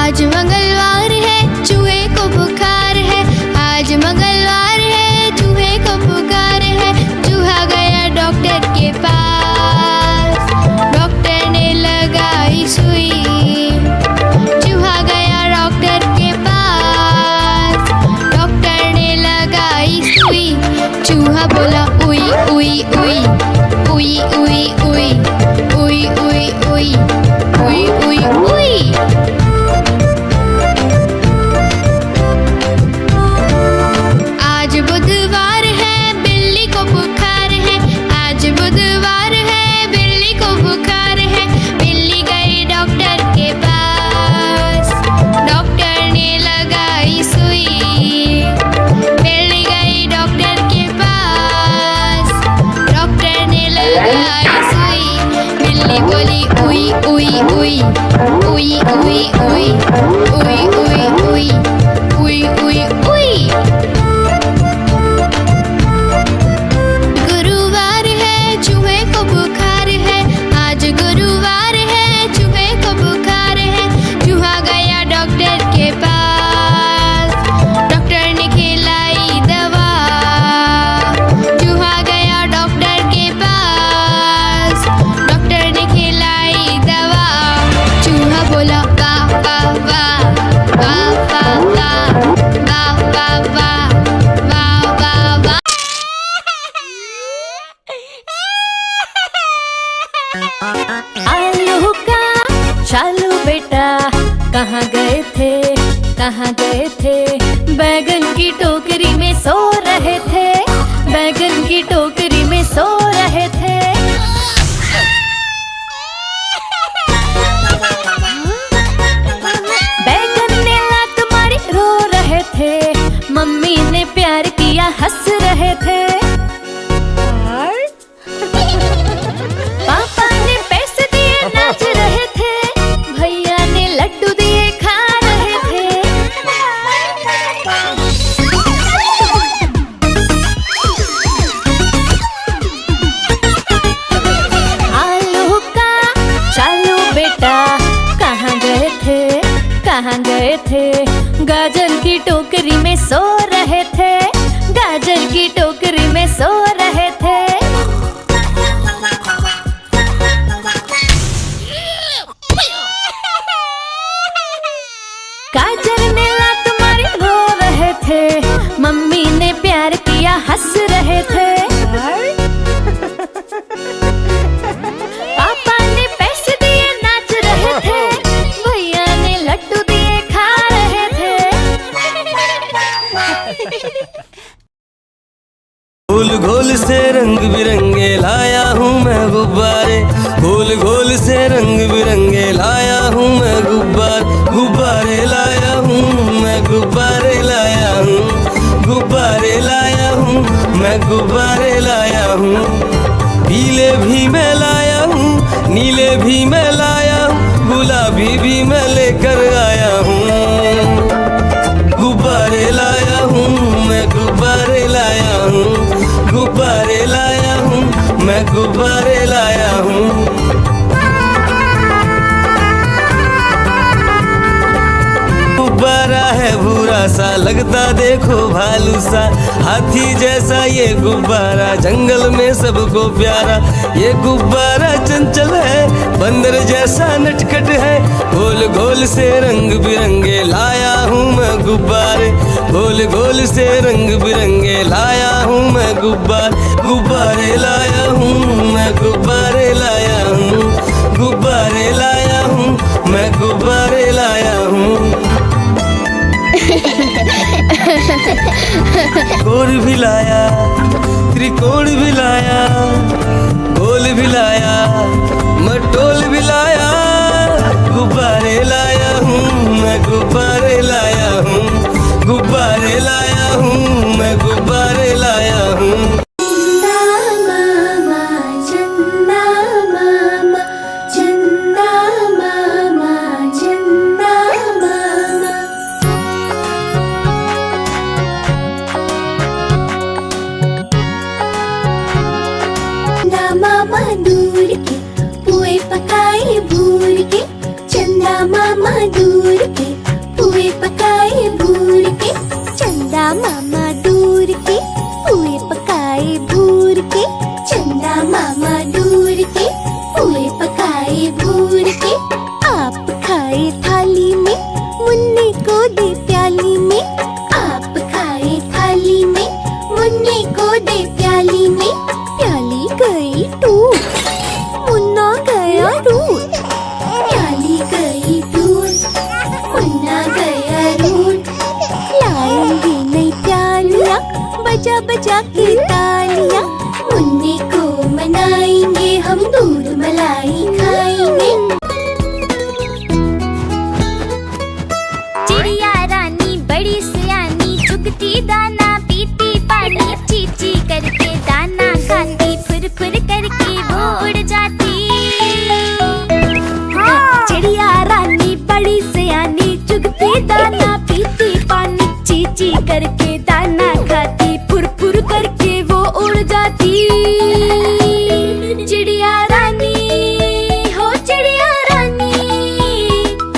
आज मंगलवार है, चूहे को बुखार है। आज मंगलवार है, चूहे को बुखार है। चूहा गया डॉक्टर के पास, डॉक्टर ने लगाई सुई। चूहा गया डॉक्टर के पास, डॉक्टर ने लगाई सुई। चूहा बोला उई उई उई, उई उई उई, उई उई उई, उई उई उई। आज बुधवार है, बिल्ली को बुखार है। आज बुधवार है, बिल्ली को बुखार है। बिल्ली गई डॉक्टर के पास, डॉक्टर ने लगाई सुई। बिल्ली गई डॉक्टर के पास, डॉक्टर ने लगाई सुई। बिल्ली बोली उई उई उई, उई उई उई, उई उई उई, उई उई उई। गुरुवार है, चूहे को बुखार है। आज गुरुवार है, चूहे को बुखार है। चूहा गया डॉक्टर के पास, डॉक्टर ने खिलाई दवा। चूहा गया डॉक्टर के पास, डॉक्टर ने खिलाई दवा। चूहा बोला वाह वाह वाह, वाह वाह वाह, वाह वाह वाह, वाह वाह वाह। आलू का चालू बेटा, कहाँ गए थे, कहाँ गए थे। बैगन की टोकरी में सो रहे थे, बैगन की टोकरी में सो रहे थे। बैगन ने लात मारी, रो रहे थे। मम्मी ने प्यार किया, हंस रहे थे। पापा ने पैसे दिए, नाच रहे थे। भैया ने लड्डू दिए, खा रहे थे। आलू का चालू बेटा, कहाँ गए थे, कहाँ गए थे। गाजर की टोकरी में सो रहे थे, गाजर की टोकरी में सो रहे थे। गाजर ने लात मारी, रो रहे थे। मम्मी ने प्यार किया, हंस रहे थे। पापा ने पैसे दिए, नाच रहे थे। भैया ने लड्डू दिए, खा रहे थे। गोल गोल से रंग बिरंगे लाया हूँ मैं गुब्बारे, गोल गोल से रंग बिरंगे लाया हूँ मैं गुब्बारे लाया हूँ मैं, गुब्बारे लाया हूँ, गुब्बारे लाया हूँ मैं, गुब्बारे लाया हूँ। पीले भी मैं लाया हूँ, नीले भी मैं लाया हूँ, गुलाबी भी मैं लेकर आया हूँ। गुब्बारे लाया हूँ मैं, गुब्बारे लाया हूँ, गुब्बारे लाया हूँ मैं, गुब्बारे लाया हूँ। गुब्बारा है भूरा सा, लगता देखो भालू सा। हाथी जैसा ये गुब्बारा, जंगल में सबको प्यारा। ये गुब्बारा चंचल है, बंदर जैसा नटखट है। गोल गोल से रंग बिरंगे लाया हूँ मैं गुब्बारे, गोल गोल से रंग बिरंगे लाया हूँ मैं गुब्बारे लाया हूँ मैं, गुब्बारे लाया हूँ, गुब्बारे लाया हूँ मैं, गुब्बारे लाया हूँ। गोल भी लाया, त्रिकोण भी लाया, गोल भी लाया, मटोल भी लाया। गुब्बारे लाया हूँ मैं, गुब्बारे लाया हूँ, गुब्बारे लाया हूँ मैं, गुब्बारे लाया हूँ। मामा दूर के पुए पकाए भूर के, चंदा मामा दूर के, पुए पकाए भूर के। चंदा मामा दूर के, पुए पकाए भूर के। चंदा मामा दूर के, पुए पकाए भूर के। आप खाए थाली में, मुन्ने को दे प्याली में। आप खाए थाली में, मुन्ने को दे प्याली में। प्याली गई टूट, मुन्ना गया रूठ। प्याली गई टूट, मुन्ना गया रूठ। लाएंगे नई प्यालियाँ, बजा बजा के तालियाँ। मुन्ने को मनाएंगे, हम दूध मलाई खाएंगे। चिड़िया रानी बड़ी सयानी, चुगती दाना पीती पानी। ची ची करके दाना खाती, फुर फुर करके वो उड़ जाती। चिड़िया रानी बड़ी सयानी, चुगती दाना पीती पानी। ची ची करके दाना खाती, फुर फुर करके वो उड़ जाती। चिड़िया रानी हो चिड़िया रानी,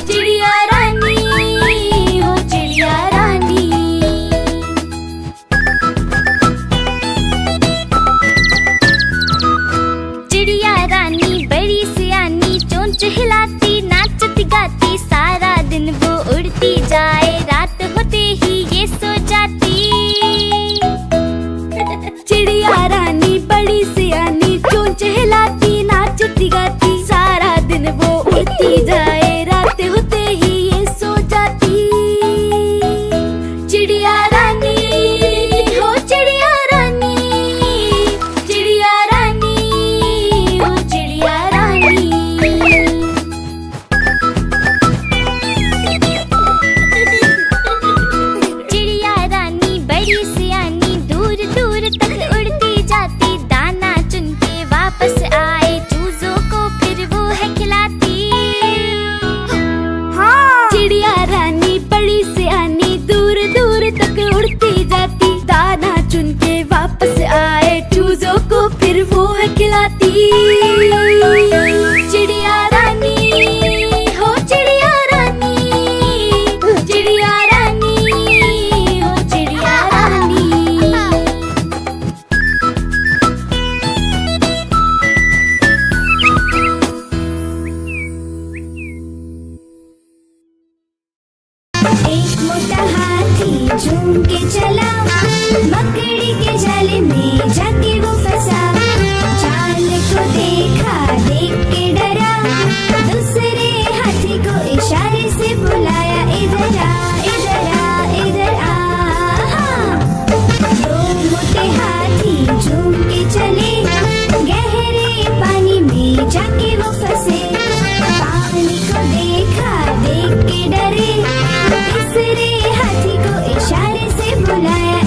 चिड़िया रानी हो चिड़िया रानी। चिड़िया रानी बड़ी सयानी, चोंच हिलाती नाचती गाती। सारा दिन वो उड़ती जाए, रात होते ही ये सो जाती। चिड़िया रानी बड़ी सयानी, चोंच हिलाती नाचती गाती। सारा दिन वो उड़ती जाए, रात होते ही ये सो जाती। चिड़िया रानी हो चिड़िया रानी, चिड़िया रानी हो चिड़िया रानी। चिड़िया रानी बड़ी सयानी, दूर दूर तक उड़ती जाती। दाना चुन के वापस आए, चूजों को फिर वो है खिलाती। चिड़िया रानी बड़ी सयानी, दूर दूर तक उड़ती जाती। दाना चुन के वापस आए, चूजों को फिर वो है खिलाती। चिड़िया रानी हो चिड़िया रानी, चिड़िया रानी हो चिड़िया रानी। एक मोटा हाथी झूम के चला, मकड़ी के जाल में जाके वो फंसा। जाल को देखा, देख के डरा। दूसरे हाथी को इशारे से बुलाया, इधर आ इधर आ इधर आ। दो मोटे हाथी झूम के चले, गहरे पानी में जाके वो फंसे। पानी को देखा, देख के डरे। तीसरे हाथी को इशारे से बुलाया,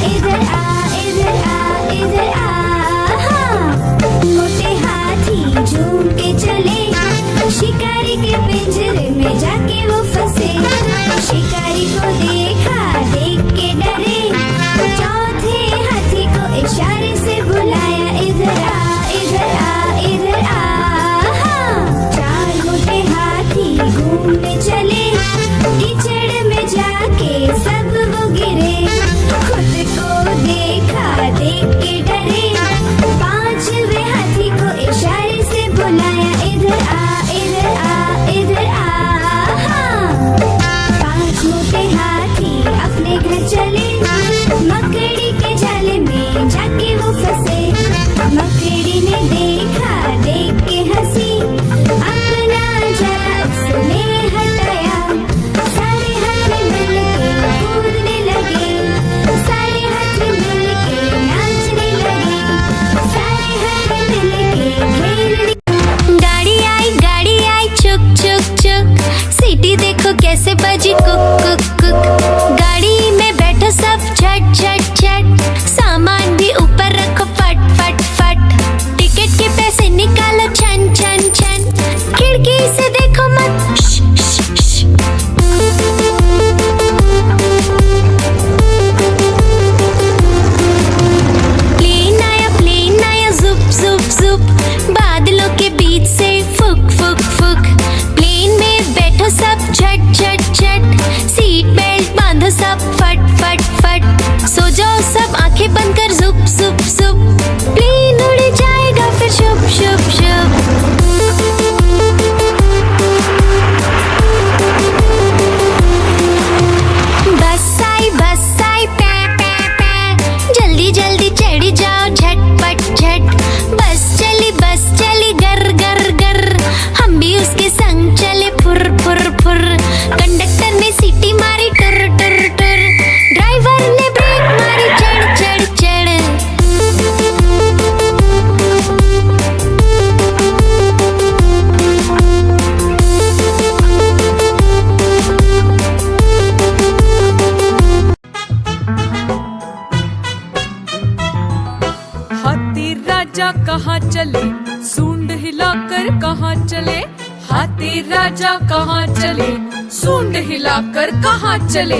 कहाँ चले, सूंड हिलाकर कहाँ चले, हाथी राजा कहाँ चले, सूंड हिलाकर कहाँ चले।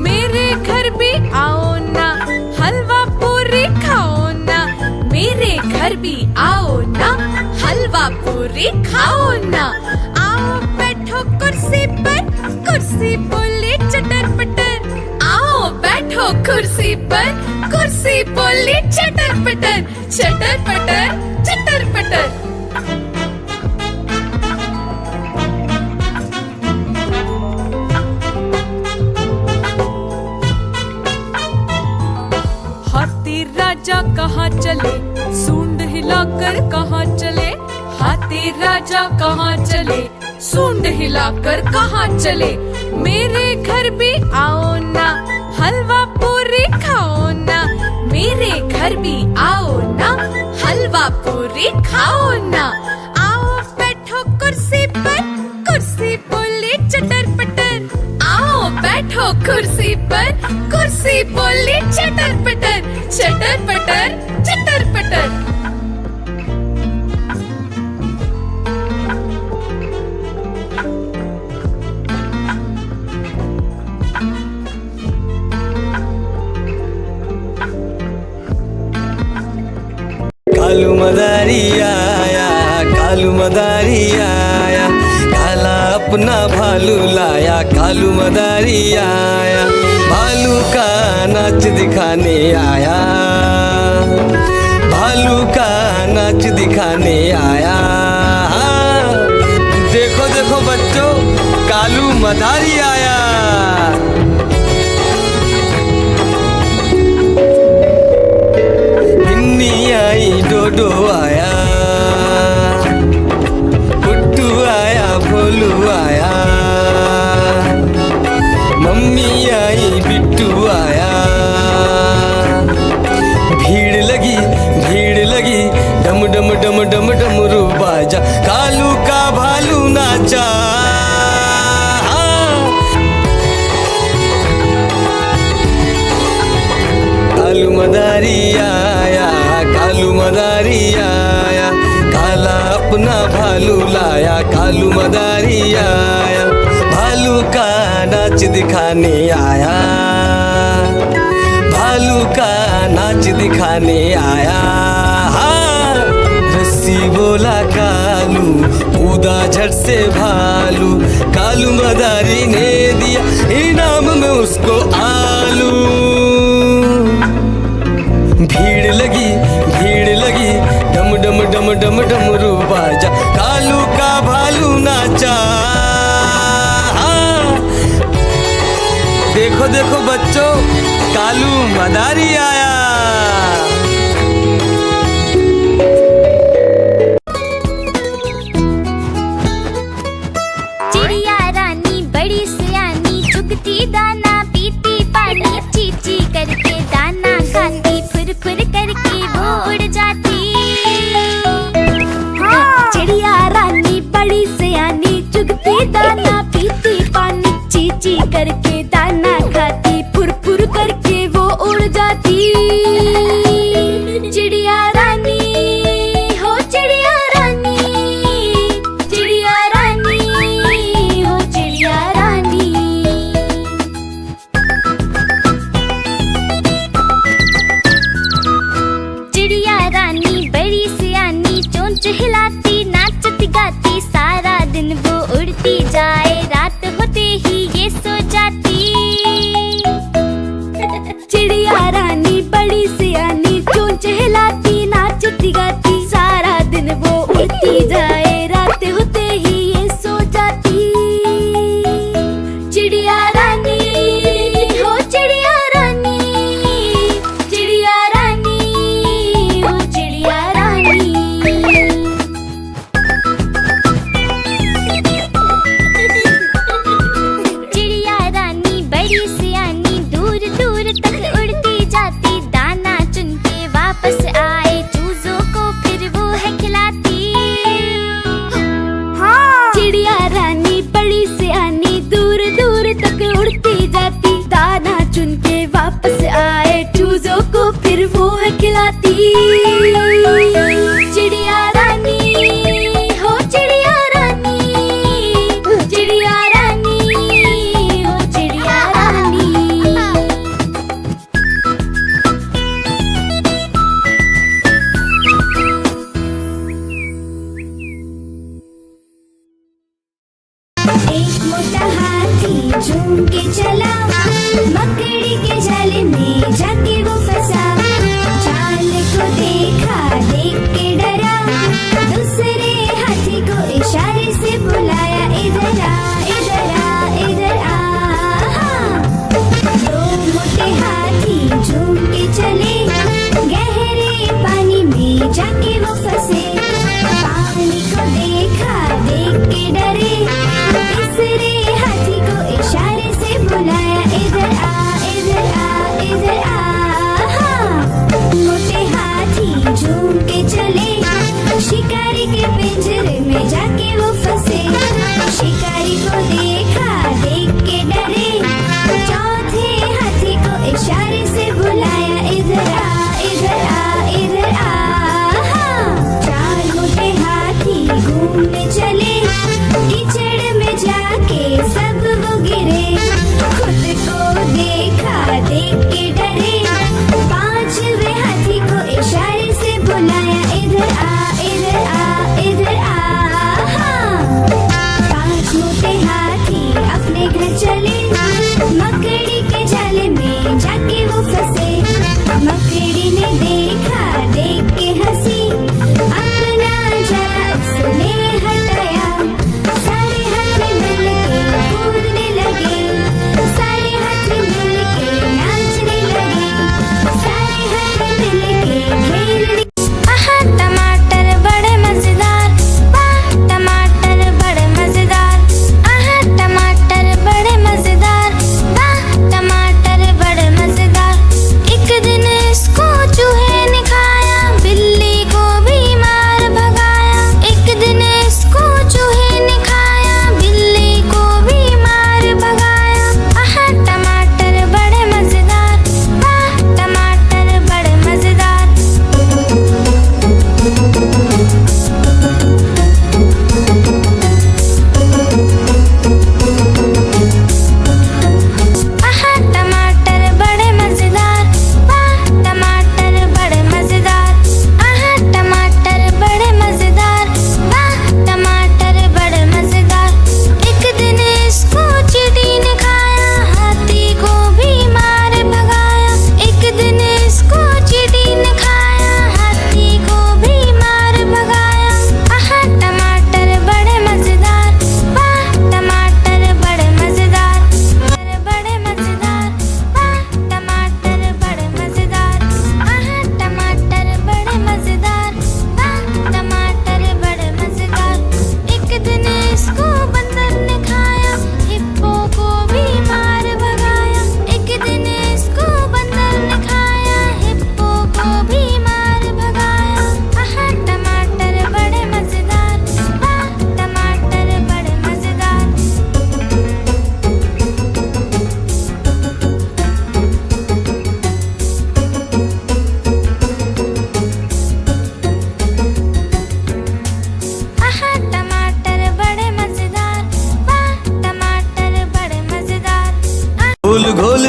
मेरे घर भी आओ ना, हलवा पूरी खाओ ना, मेरे घर भी आओ ना, हलवा पूरी खाओ ना। आओ बैठो कुर्सी पर, कुर्सी बोले चटर पटर, आओ बैठो कुर्सी पर, कुर्सी बोली चटर पटर, चटर पटर, चटर पटर। हाथी राजा कहाँ चले, सूंड हिलाकर कहाँ चले, हाथी राजा कहाँ चले, सूंड हिलाकर कहाँ चले। मेरे घर भी आओ ना, हलवा पूरी खाओ ना, मेरे घर भी आओ ना, हलवा पूरी खाओ ना। आओ बैठो कुर्सी पर, कुर्सी बोले चटर पटर, आओ बैठो कुर्सी पर, कुर्सी बोले चटर पटर, चटर पटर, चटर पटर। कालू मदारी आया, कालू मदारी आया, काला अपना भालू लाया, कालू मदारी आया, भालू का नाच दिखाने आया, भालू का नाच दिखाने आया। देखो देखो बच्चों, कालू मदारी आया। आई डोडो आया, पुट्टू आया, भोलू आया, मम्मी आई, बिट्टू आया। भीड़ लगी, भीड़ लगी, डम डम डम डम डमरू बाजा, कालू का भालू नाचा। कालू मदारी आया, कालू मदारी आया, काला अपना भालू लाया, कालू मदारी आया, भालू का नाच दिखाने आया, भालू का नाच दिखाने आया। रस्सी बोला कालू, कूदा झट से भालू, कालू मदारी ने दिया इनाम में उसको आलू। भीड़ लगी, भीड़ लगी, डम डम डम डम डमरू बाजा, कालू का भालू नाचा। देखो देखो बच्चों, कालू मदारी आया। चिड़िया रानी बड़ी सियानी, चुगती दाना पीती पानी, चीची करके दाना खाती, फुर फुर करके वो उड़ जाती। चिड़िया रानी बड़ी सियानी, चुगती दाना पीती पानी, चीची करके दाना खाती, फुर फुर करके वो उड़ जाती। चिड़िया रानी हो, चिड़िया रानी, चिड़िया रानी हो, चिड़िया रानी। चिड़िया रानी बड़ी सियानी, चोंच हिलाती, नाचती गाती, सारा दिन वो उड़ती जाए, रात होते ही ये सो जाती।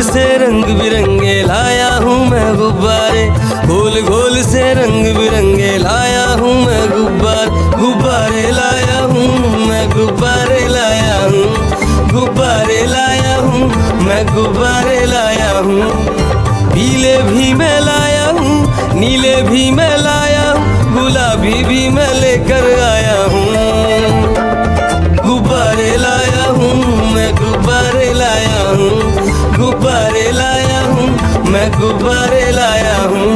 से रंग बिरंगे लाया हूँ मैं गुब्बारे, गोल गोल से रंग बिरंगे लाया हूँ मैं गुब्बारे लाया हूँ मैं, गुब्बारे लाया हूँ, गुब्बारे लाया हूँ मैं, गुब्बारे लाया हूँ। पीले भी मैं लाया हूँ, नीले भी मैं लाया हूँ, गुलाबी भी मैं लेकर आया हूँ। गुब्बारे लाया हूँ मैं, गुब्बारे लाया हूँ, गुब्बारे लाया हूँ मैं, गुब्बारे लाया हूँ।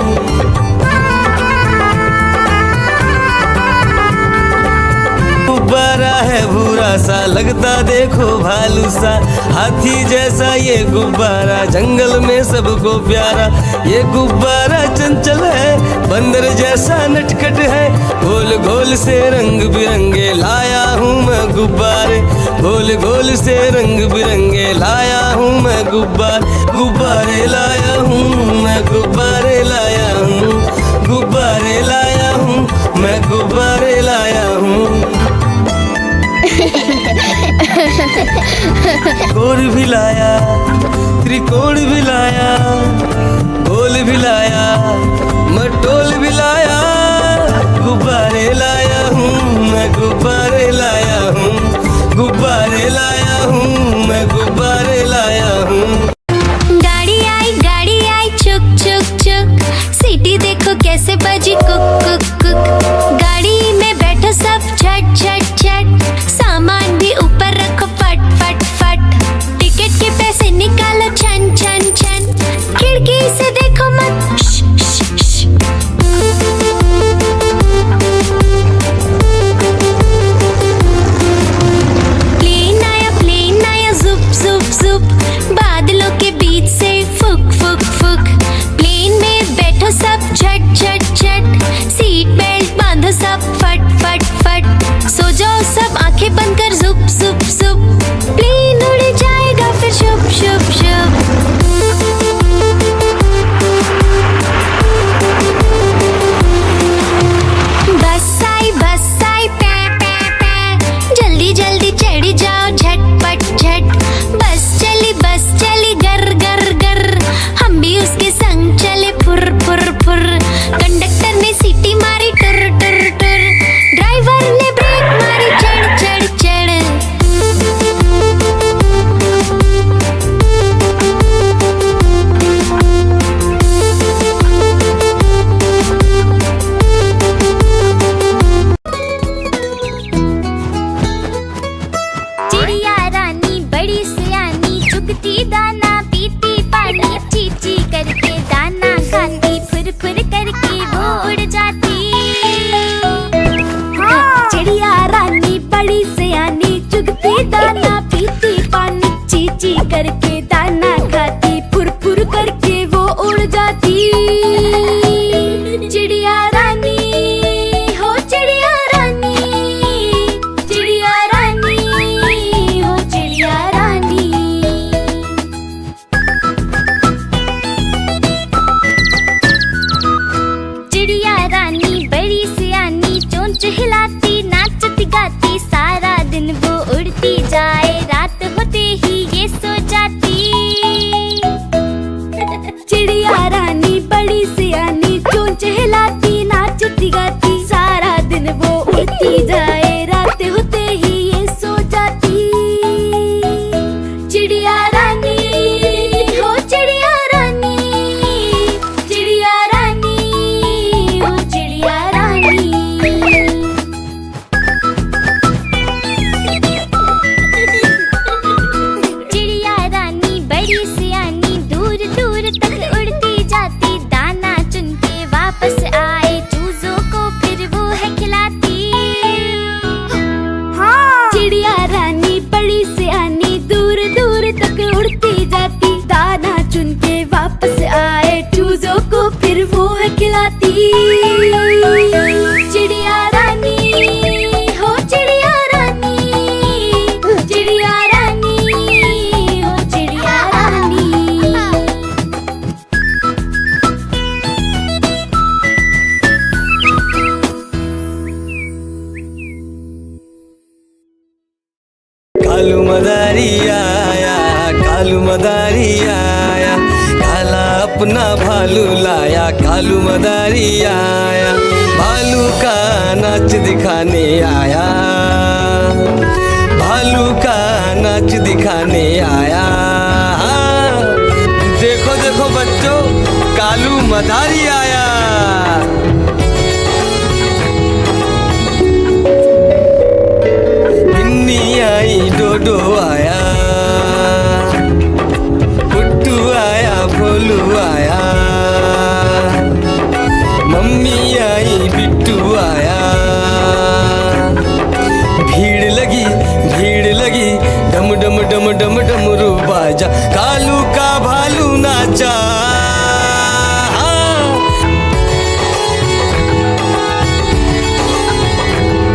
गुब्बारा है भूरा सा, लगता देखो भालू सा, हाथी जैसा ये गुब्बारा, जंगल में सबको प्यारा। ये गुब्बारा चंचल है, बंदर जैसा नटखट है, गोल गोल से रंग बिरंगे लाया हूँ मैं गुब्बारे, गोल गोल से रंग बिरंगे लाया हूँ मैं गुब्बारे लाया हूँ मैं, गुब्बारे लाया हूँ, गुब्बारे लाया हूँ मैं, गुब्बारे लाया हूँ। कोण भी लाया, त्रिकोण भी लाया, गोल भी लाया, मटोल भी लाया, गुब्बारे लाया हूँ मैं, गुब्बारे लाया हूँ, गुब्बारे लाया हूँ मैं, गुब्बारे लाया हूँ। गाड़ी आई चुक चुक चुक, सीटी देखो कैसे बजी कुक कुक कुक। गाड़ी में बैठो सब झट झट झट, सामान भी ऊपर रखो फट फट फट। टिकट के पैसे निकालो छन छन छन, खिड़की से देखो मत श, श, श। प्लेन आया जुप जुप जुप, बादलों के बीच से फुक फुक फुक। प्लेन में बैठो सब झट झट झट, सीट बेल्ट बांधो सब फट फट फट। सो जाओ सब आंखें बंद कर जुप जुप जुप, प्लेन उड़ जाएगा फिर शुप शुप शुप। बस आई पै पै पै, जल्दी जल्दी चढ़ी जाओ झटपट झट। बस चली गर गर गर, हम भी उसके संग चले फुर फुर फुर। कंडक्टर ने सीटी मारी टुर टुर टुर, ड्राइवर ने ब्रेक मारी चढ़ चढ़ चढ़। चिड़िया रानी बड़ी सियानी, चुगती दाना पीती पानी, ची ची करके दाना खाती, फुर फुर करके वो उड़ जाती। चिड़िया रानी बड़ी सियानी, चुगती दाना पीती पानी, ची ची करके दाना खाती, फुर फुर करके वो उड़ जाती। चिड़िया रानी हो चिड़िया रानी, चिड़िया रानी हो चिड़िया रानी। चिड़िया रानी बड़ी सियानी, चोंच हिलाती नाचती गाती, सारा दिन वो उड़ती जाए, रात होते ही ये सो जाती। चिड़िया रानी बड़ी सियानी, चोंच हिलाती नाचती गाती, सारा दिन वो उड़ती जाए, रात होते ही ये सो जाती। चिड़िया रानी हो चिड़िया रानी, चिड़िया रानी हो चिड़िया रानी। चिड़िया रानी बड़ी सियानी, दूर दूर तक उड़ती जाती, दाना चुन के वापस आए, चूजों को फिर वो है खिलाती। चिड़िया रानी बड़ी सियानी, दूर दूर तक उड़ती जाती, दाना चुन के वापस आए, चूजों को फिर वो है खिलाती। चिड़िया रानी हो चिड़िया रानी, चिड़िया रानी हो चिड़िया रानी। कालू मदारी आया, कालू मदारी आया, अपना भालू लाया, कालू मदारी आया, भालू का नाच दिखाने आया, भालू का नाच दिखाने आया। देखो देखो बच्चों, कालू मदारी आया। बिन्नी आई, डोडो आया, पुट्टू आया, भोलू आया, मम्मी आई, बिट्टू आया। भीड़ लगी, डम डम डम डम डमरू बाजा, कालू का भालू नाचा।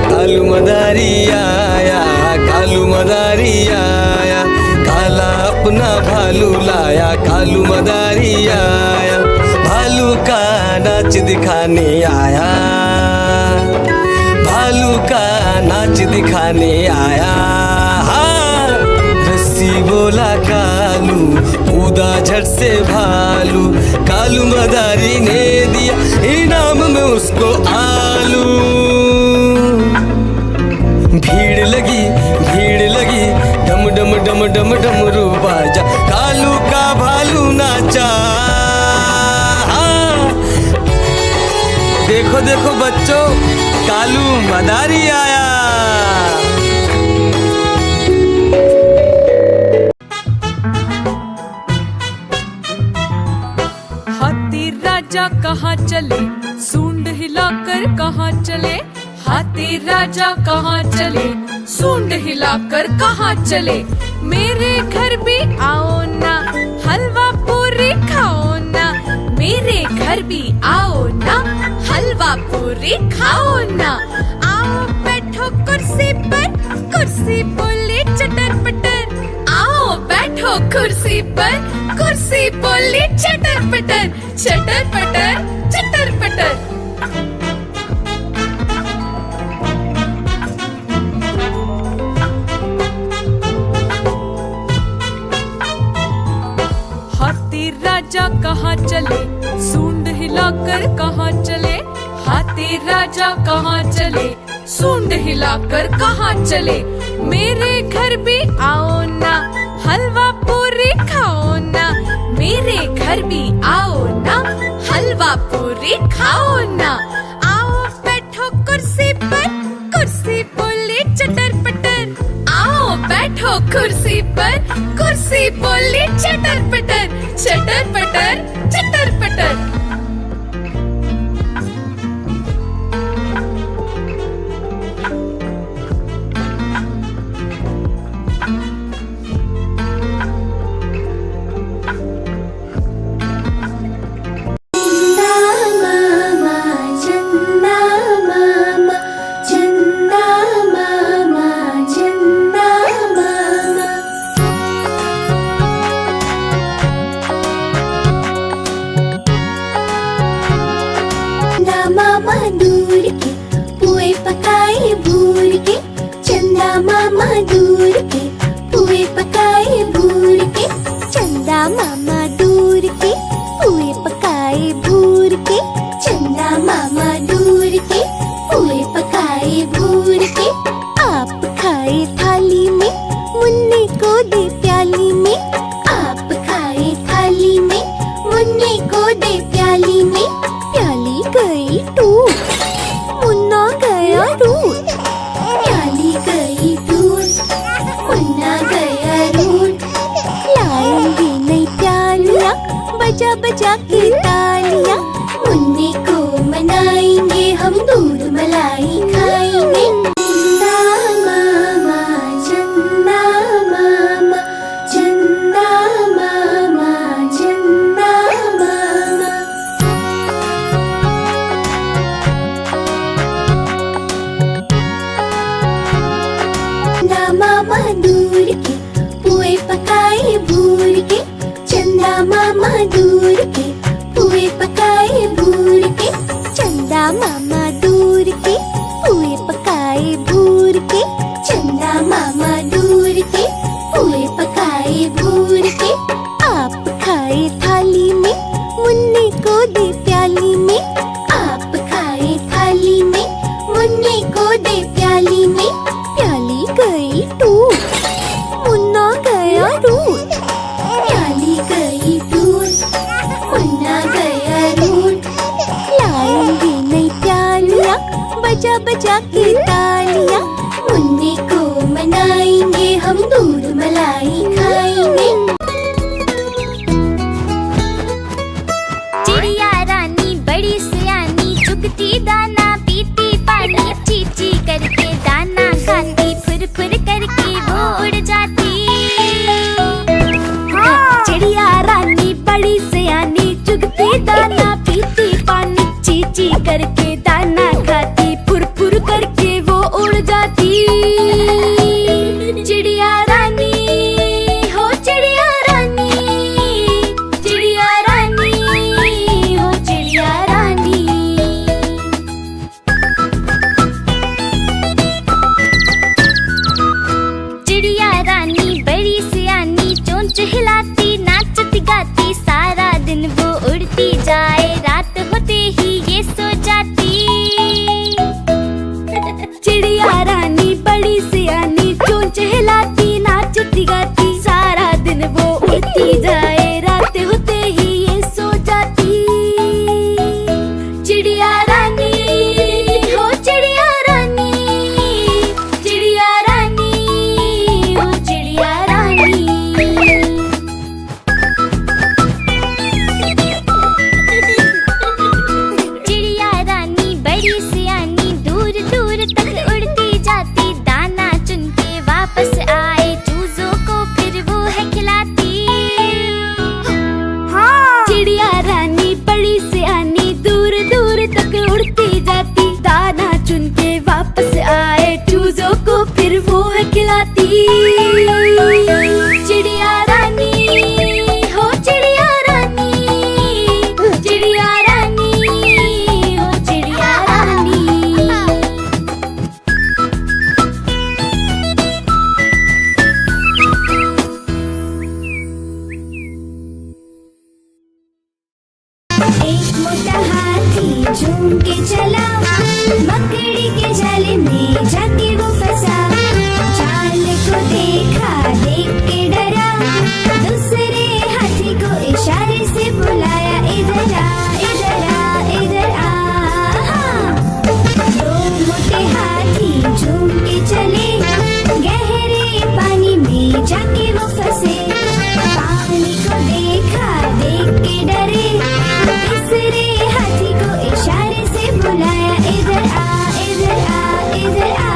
कालू मदारी आया, कालू मदारी आया, काला अपना भालू लाया, कालू मदारी आया, भालू का नाच दिखाने आया, भालू का नाच दिखाने आया। रस्सी बोला कालू, कूदा झट से भालू, कालू मदारी ने दिया इनाम में उसको आलू। भीड़ लगी, डम डम डम डम डमरू बाजा, कालू का भालू नाचा। देखो देखो बच्चों, कालू मदारी आया। हाथी राजा कहाँ चले, सूंड हिलाकर कहाँ चले, हाथी राजा कहाँ चले, सूंड हिलाकर कहाँ चले। मेरे घर भी आओ ना, हलवा पूरी खाओ ना, मेरे घर भी आओ ना, हलवा पूरी खाओ ना। आओ बैठो कुर्सी पर, कुर्सी बोले चटर पटर, आओ बैठो कुर्सी पर, कुर्सी बोले चटर पटर, चटर पटर चटर पटर। हाथी राजा कहाँ चले, सूंड हिलाकर कहाँ चले, हाथी राजा कहाँ चले, सूंड हिलाकर कहाँ चले। मेरे घर भी आओ ना, हलवा पूरी खाओ ना, मेरे घर भी आओ ना, हलवा पूरी खाओ ना। आओ बैठो कुर्सी पर, कुर्सी बोले चटर पटर, आओ बैठो कुर्सी पर, कुर्सी बोले चटर पटर, चटर पटर चटर पटर। मामा दूर के पुए पकाए भूर के, चंदा मामा दूर के पुए पकाए भूर के, चंदा मामा दूर के पुए पकाए भूर के, चंदा मामा दूर के पुए पकाए भूर के। आप खाए थाली में, मुन्ने को दे प्याली में, आप खाए थाली में, मुन्ने को दे प्याली में। प्याली गई टूट, मुन्ना गया रूट, प्याली गई टूट, मुन्ना गया रूट। लाएंगे नई प्यालियाँ, बजा बजा के तालियाँ, मुन्ने को मनाएंगे हम, दूध मलाई खाएंगे। चंदा मामा, चंदा मामा, चंदा मामा, चंदा मामा। चंदा मामा दूर के पुए पकाए भूर के, चंदा मामा दूर के पुए कहीं दूर, मुन्ना गया रूठ। लाएंगे नई प्यालियाँ, बजा बजा के तालियाँ, मुन्ने को मनाएंगे हम, दूध मलाई खाएंगे। चिड़िया रानी बड़ी सियानी, चुगती दाना पीती पानी, चीची करके दाना खाती, फुर फुर करके वो उड़ जाती। चिड़िया रानी बड़ी सियानी, चुगती दाना पीती पानी, चीची करके दाना खाती, फुर फुर करके वो उड़ जाती। चिड़िया रानी हो चिड़िया रानी, चिड़िया रानी हो चिड़िया रानी। चिड़िया रानी बड़ी सियानी, चोंच हिलाती नाचती गाती, सारा दिन वो उड़ती जाए, रात होते ही ये सो जाती। चिड़िया रानी बड़ी सियानी, चोंच हिलाती नाचती गाती, सारा दिन वो उड़ती जाए, रात होते ही ये सो जाती। चिड़िया रानी हो चिड़िया रानी, चिड़िया रानी हो चिड़िया रानी। चिड़िया रानी बड़ी सियानी, दूर दूर तक उड़ती जाती, दाना चुन के वापस आए, चूजों को फिर वो है खिलाती। चिड़िया रानी बड़ी सियानी, दूर दूर तक उड़ती जाती, दाना चुन के वापस आए, चूजों को फिर वो है खिलाती। चिड़िया रानी हो चिड़िया रानी, चिड़िया रानी हो चिड़िया रानी। एक मोटा हाथी झूम के चला, मकड़ी के जाले में जाके वो फंसा। जाल को देखा, देख के डरा, दूसरे हाथी को इशारे से बुलाया, इधर आ इधर आ इधर आ। दो मोटे हाथी झूम के चले, गहरे पानी में जाके वो फंसे। पानी को देखा, देख के डरे, तीसरे हाथी को इशारे से बुलाया, इधर आ इधर आ इधर आ।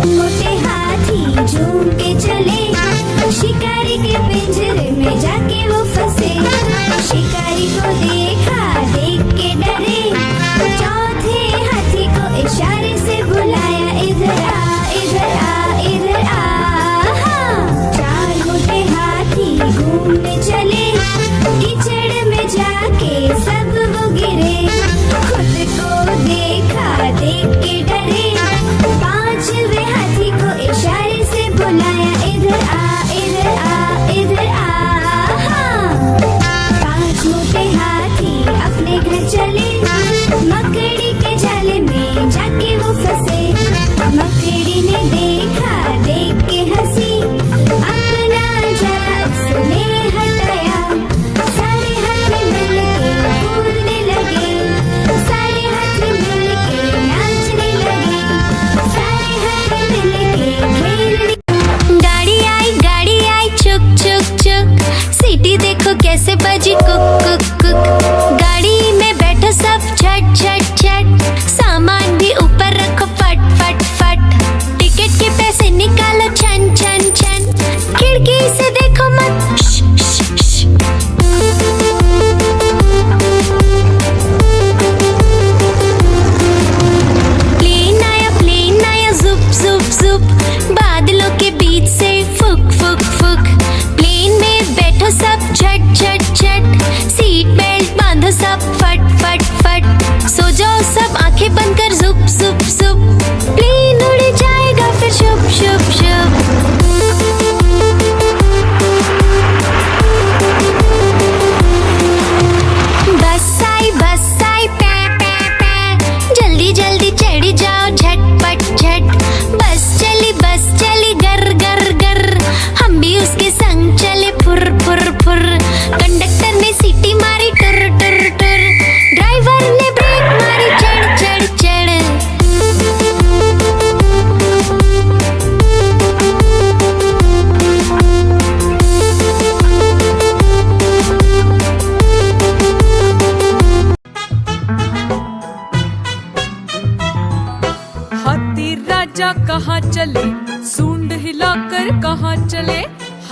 मोटे हाथी झूम के चले, शिकारी के पिंजरे में जाके वो फंसे। शिकारी को देखा, देख के डरे, चौथे हाथी को इशारे से बुलाया, इधर आ इधर आ इधर आ। चार मोटे हाथी घूमने चले, कीचड़ में जाके सब वो गिरे। खुद को देखा, देख के डरे, पांचवे हाथी को इशारे से बुलाया, इधर आ इधर आ इधर आ। पांच मोटे हाथी अपने घर चले, मकड़ी के जाले में जाके वो फंसे। मकड़ी ने देखा, देख के हंसी, अपना जाल उसने हटाया। सारे हाथी मिलके कूदने लगे, सारे हाथी मिलके नाचने लगे, सारे हाथी मिलके खेलने। गाड़ी आई चुक चुक चुक, सीटी देखो कैसे बजी कुक कुक कुक। गाड़ी में बैठो सब झट झट झट, सामान भी ऊपर रखो फट फट फट। टिकट के पैसे निकालो छन छन छन, खिड़की से देखो मत श, श, श। प्लेन आया जुप जुप जुप, बादलों के बीच से फुक फुक फुक। प्लेन में बैठो सब झट झट झट,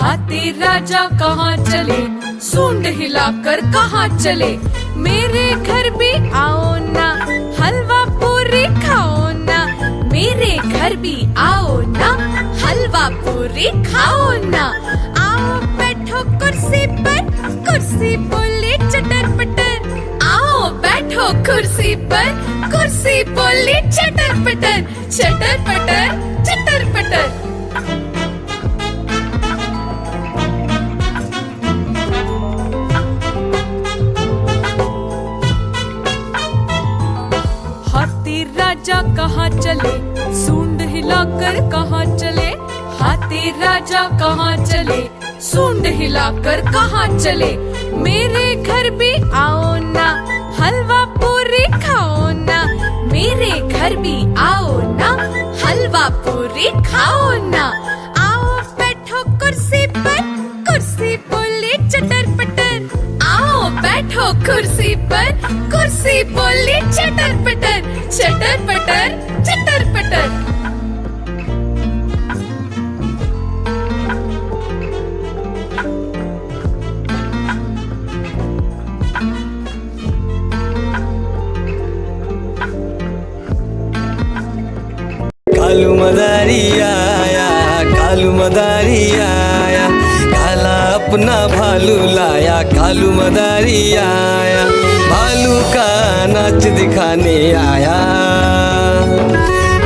हाथी राजा कहाँ चले, सूंड हिलाकर कहाँ चले। मेरे घर भी आओ ना, हलवा पूरी खाओ ना। मेरे घर भी आओ ना, हलवा पूरी खाओ ना। आओ बैठो कुर्सी पर, कुर्सी बोली चटर पटर। आओ बैठो कुर्सी पर, कुर्सी बोली चटर पटर। चटर पटर चटर पटर। हाथी राजा कहाँ चले, सूंड हिलाकर कहाँ चले। हाथी राजा कहाँ चले, सूंड हिलाकर कहाँ चले। मेरे घर भी आओ ना, हलवा पूरी खाओ ना। मेरे घर भी आओ ना, हलवा पूरी खाओ ना। आओ बैठो कुर्सी पर, कुर्सी बोली चटर पटर। आओ बैठो कुर्सी पर, कुर्सी बोली चटर पटर। चटर पटर चटर पटर। कालू मदारी आया, कालू मदारी आया, काला अपना भालू लाया। कालू मदारी आया, भालू का नाच दिखाने आया।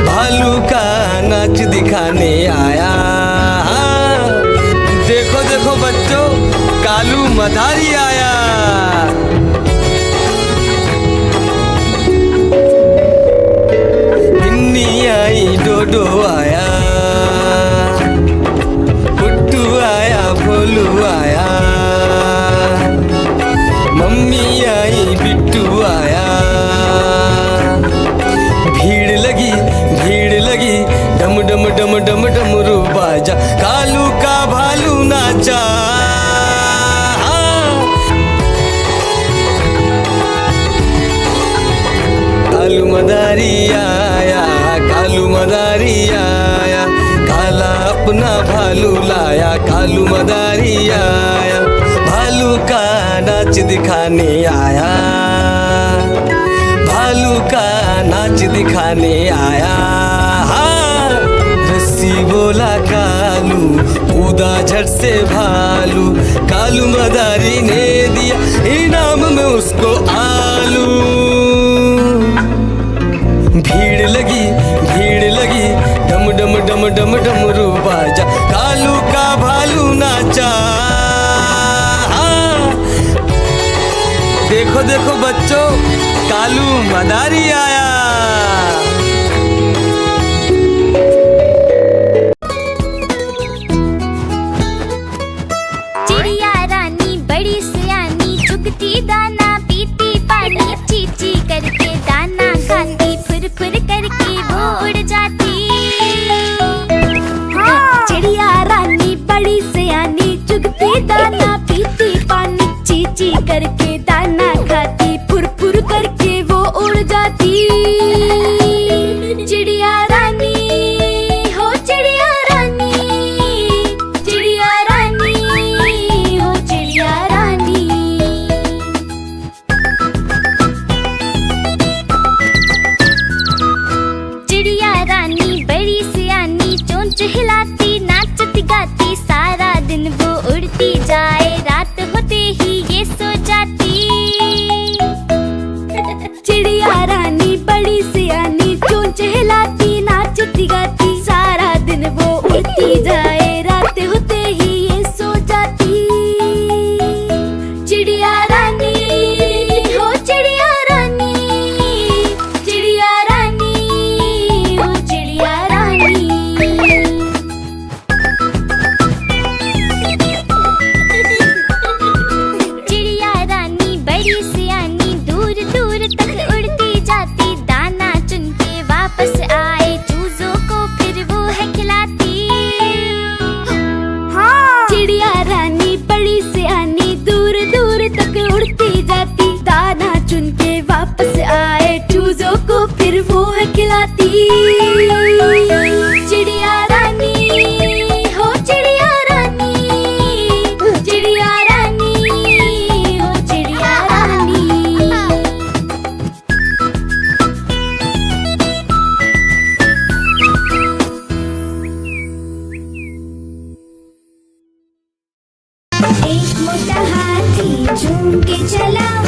भालू का नाच दिखाने आया। देखो देखो बच्चों, कालू मदारी आया। बिन्नी आई, डोडो आया, पुट्टू आया, भोलू आया। मम्मी आई, बिट्टू आया। भीड़ लगी, भीड़ लगी, डम डम डम डम डमरू बाजा। कालू का भालू नाचा। कालू मदारी आया, कालू मदारी आया, काला अपना भालू लाया। कालू मदारी आया, भालू का नाच दिखाने आया। भालू का नाच दिखाने आया। रस्सी बोला कालू, कूदा झट से भालू। कालू मदारी ने दिया इनाम में उसको आलू। भीड़ लगी, भीड़ लगी, डम डम डम डम डमरू बाजा। कालू का भालू नाचा। देखो देखो बच्चों, कालू मदारी आया। चिड़िया रानी बड़ी सयानी, चुगती दाना पीती पानी। चीची करके दाना खाती, फुर फुर करके वो उड़ जाती। हाँ। चिड़िया रानी बड़ी सयानी, चुगती दाना पीती पानी। चीची करके दाना खाती, फुर फुर करके वो उड़ जाती। चिड़िया रानी हो, चिड़िया रानी, चिड़िया रानी हो, चिड़िया रानी। चिड़िया रानी बड़ी सियानी, चोंच हिलाती, नाचती गाती। सारा दिन वो उड़ती जाए, रात होते ही ये सो जाती। मोटा हाथी झूम के चला